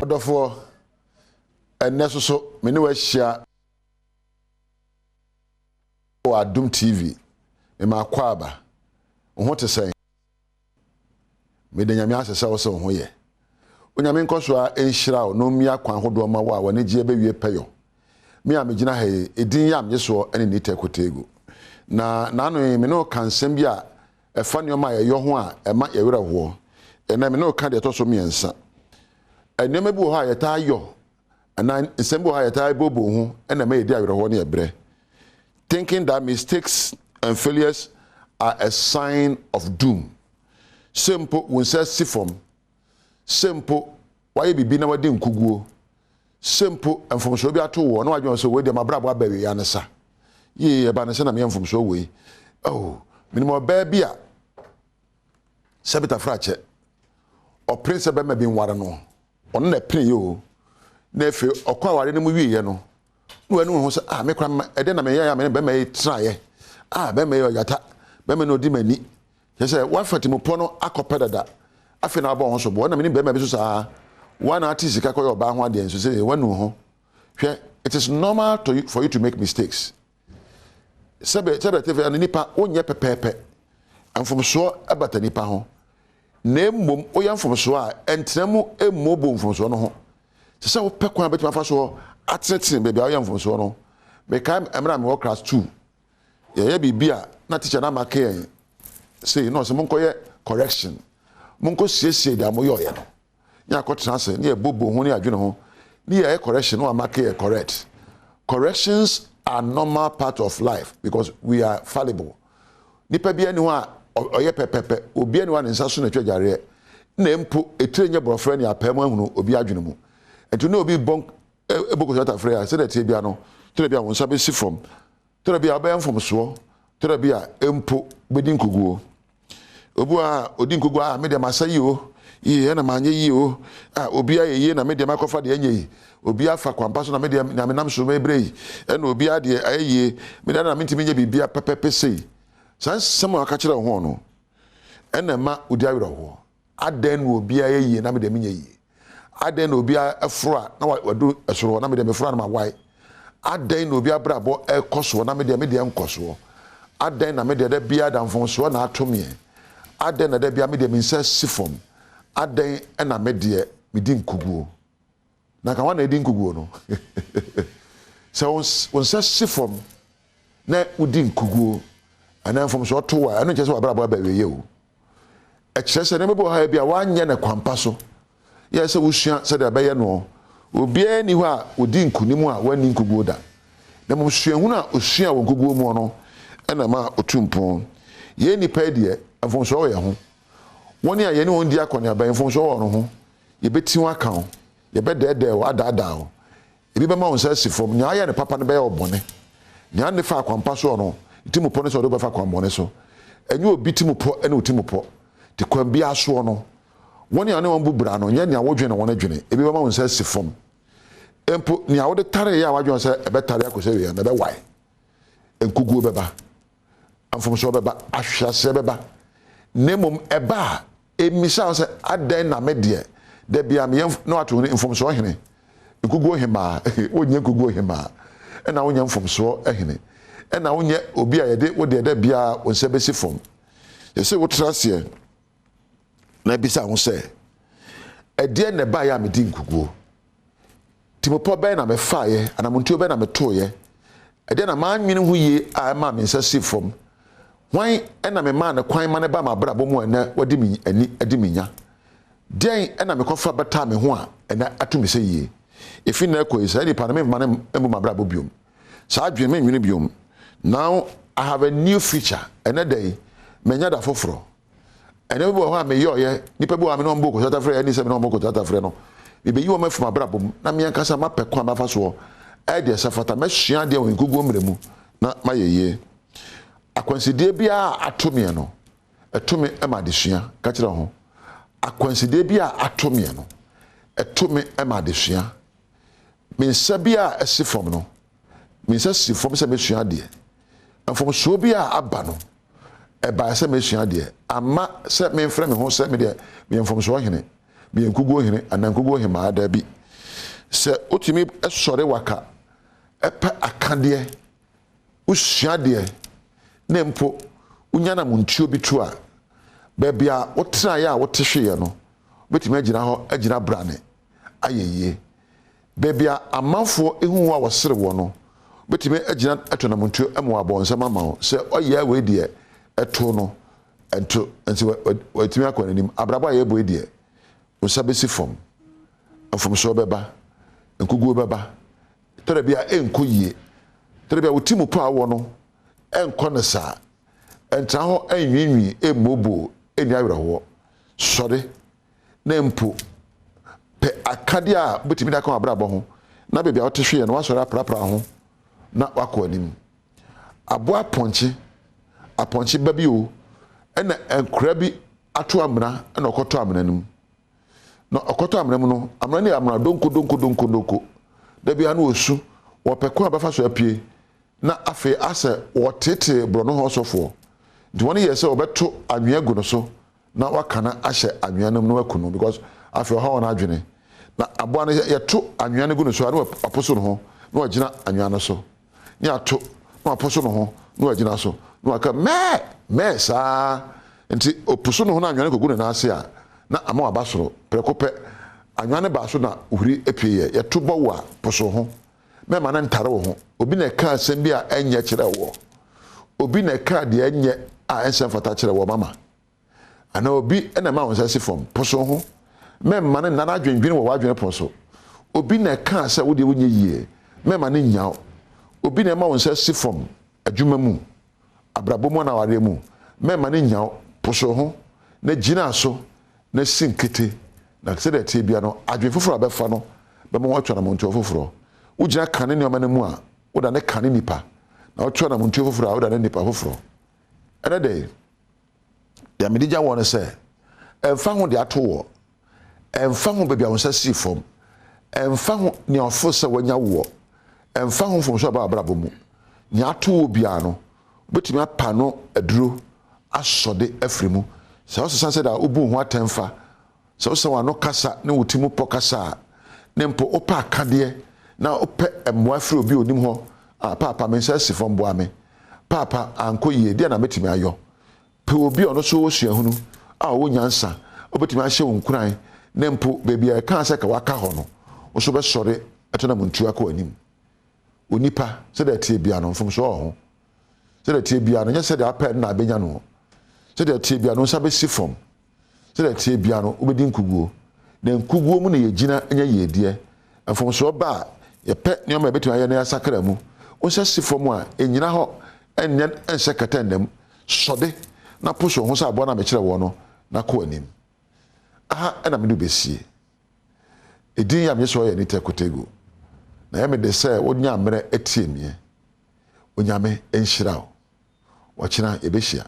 Adofo so mene wa hia o Adom TV me ma kwaba ho te sen me de nyame asesa wo se ho ye onyame nkoso a enhira o no mia kwan hodo ma wa ne gie bewie peyo me a megina ha edin yam yeso ene ni tekotego na nanu me no kansem bi a efa ne ma ye ho a ema ye were ho ena me no ka de to so miensa enema bi wo ha ye ta yo ana nsem bi wo ha ye ta bobo ho ena me ye di awere ho ne ebre thinking that mistakes and failures are a sign of doom. Simple when says sifom. Simple why be na wadi nkuguo. Simple and from so be ato wo no adwon so we de mabrabo abawe yanesa. Ye ba na se na me from so we. Oh, minimo ba bia sabita frache. O prince be ma bi nware no. Ono na prin yo. Na efe okwa ware ne mu wiye no. No enu ho se me kwa ede na me ya me be ma tra ye. Be ma yo yata. Be ma no di mani. Ye say wa fati po no akopedada. Afi na abo ho so bo na me be ma bi so sa. One artist ka koyo ba ho ade enso say wanu ho. Hwe it is normal for you to make mistakes. Sebe tv an nipa onye pepepe. Amfom so abata nipa ho. Na mmom oyamfom so a entremu emmobo mfom so no ho. Se wo pe kwa betima fa so atretin be bia oyamfom so no. Me kam emra me work class 2. Ye bibia na teacher na make yen. Say no se monko ye correction. Monko siesie da moyo ye no. Nya ko transe ne bobo ho ne adwene ho. Ne ye correction no make ye correct. Corrections are normal part of life because we are fallible. Nipa bia ni ho a oye pepepe obi ani wa ne nsa so na twajare na empo etrenye brofre ne apam ahunu obi adwene mu. Ento na obi bon eboko shota frere say that tie bia no tere bia won sa be si from tere bia ba yamfom so tere bia empo bedi nkuguo obu a odi nkuguo a me de masayi o yi na manye yi o obi a ye na me de makofa de anye yi obi afa kwampa so na me de na me nam so me brei e na obi a de aye me na me ntimi nye bibia pepepe sei san samo aka kire ho no e na ma odi awere ho adan wo obi a ye na me de menye yi adan na obi afro a na wadu esoro na me de me fro na ma wai adan na obi abrabo ekoso na me de enkoso adan na me de bia danfon so na atomie adan na de bia me de minsa sifom adan na me de me di nkuguo na ka wana di nkuguo no so on sa sifom na udi nkuguo ana fom so to wa anu che so abrabo ba weye o e kire se ne mebo ha bia wanye na kwampa so ye se wo sua se de ba ye no obi ani ho a odi nkunimu a wani nkuguo da na mo suahu na osua wo nkuguo mu no ena ma otumpo ye ni pa de afonsho wo ye ho woni a ye ni won di akoni aban afonsho wo no ho ye beti wa kan ye be de wa da o ebi be ma won sa sifom nya ye ne papa ne be ye obone nya ne fa akwampa so no timu po ne so do be fa kwambone so enye obi timu po ene otimu po te kwam bia so no woni a ne won bubra no nya ne awodwe ne won adwene ebi be ma won sa sifom empo ni awode tare ya wadwon se ebe tare akose we na be wai enkuguo beba amfomso beba ahwase beba nemom eba emisa se adan na me de bia me no ato ne mfomso hene enkuguo hema wonye enkuguo hema na wonye mfomso hene na wonye obi a yede wode de bia wonse besi fom yese wo trase na bisa ho se ede ne ba ya me di enkuguo timopo be na me faaye ana montuo be na me toye ede na ma nwene hu ye a ma me nsa sifom hwan na me ma na kwan ma ne ba ma brabo mu na wadi mi ani adi minya den na me kofa beta me ho a na atumi se ye efi na ko isa ni pa na me ma na emu ma brabo biom sa adwe me nwene biom now I have a new feature and a day menya da foforo ene bo ho a me yoye nipa bo a me no mbo ko tata frɛ ani se me no mbo ko tata frɛ no be yi wo mafuma brabom na me ankasa mapekwa mafa so e de safata mahua de won gugu mremu na mayeye akwansidie bia atomie no etome ema de sua ka kire ho akwansidie bia atomie no etome ema de sua mensa bia esifom no mensa sifom se mesua de afom so bia aba no e ba se mesua de ama se me mfrɛ me ho se me de me mfom so hene me nkuguo hene anankuguo hema ada bi se otimi esore waka epe akade usuade na mpo unyana muntuo bitu a bebia wotra ya wotehwe no betimi agina ho agina brane ayeye bebia amanfo ehu a wosere wo no betimi agina atona muntuo emo abonsam ama ho se oye we de eto no ento nti watimi akwanim abrabo aye boy de usabesi fom afom so beba enkuguo beba tere bia enkoyie tere bia wotimu pa wo no enko ne sa entra ho enwinwi emobo eni awreho sore na mpo pe akade a betimi da kan abrabo ho na bebia wotehwe no wasore aprapra ho na wakwanim abo aponchi babi o ena enkura bi ato amra ena okoto amra nim no okoto amra mu no amra ni amra donko da bia na osu wopeko abafa so apie na afi ase wotete brono ho sofo de woni yese obeto anwea gu no so na wakana ahye anwea nam no wakuno because afi ho na adwene na abo na yeto anwea no gu no so na aposo no ho na wagina anwea no so ni ato na aposo no ho na wagina so na waka me sa nti opuso no ho na anwea no gu no na ase a na ama abasoro prekope anwea no ba so na uhuri epie yeto bo wa poso ho me ma na ntare wo ho obi na ka asem bi a enye kire wo obi na ka de enye a ensem fata kire wo mama ana obi ena ma won sase fom poso ho me ma na na adwendwen wo wadwen poso obi na ka ase wo de wonye yie me ma na nya obi na ma won sase fom adwuma mu abrabo mu na ware mu me ma na nya poso ho na gina so na sinkete na se de tie bia no adwen foforo abefa no be mo watwa na monto foforo ujira kane ne omane mu a woda ne kane nipa na wotwa na monto foforo a woda ne nipa foforo ene de ya medija won se emfa ho de ato wo emfa ho bebia won sasi fom emfa ho ne ofo se wanya wo emfa ho fom so ba abrabo mu ne ato wo bia no betimi apa no aduro asode afrimu se wo sesa se da obu ho atemfa se wo se wa no kasa ne wotimu pokasa ne mpo opa akade na ope emwa firi obi onim ho papa me sase fom bo ame papa anko yie dia na metimi ayo pe obi ono so wo suahunu a wo nyansa obetimi ahye wo nkuran ne mpo bebia kan se ka waka ho no wo so be sore etona muntu akọ anim onipa se da tie bia no fom so ho se da tie bia no nya se da apɛ na abenya no se da tie bia no sa be si fom se da tie bia no obedi nkuguo na nkuguo mu na yegina nya yedie afom so ba ye pe nyoma betu aye na sakra mu o se si fom a enyina ho enye ense katandam sode na poso ho sa abo na me kire wo no na ko anim aha na me do besie edin ya me so ye ni tekotego na ya me de se wonya amre etie mie onyame enhyira wo wakina ebehia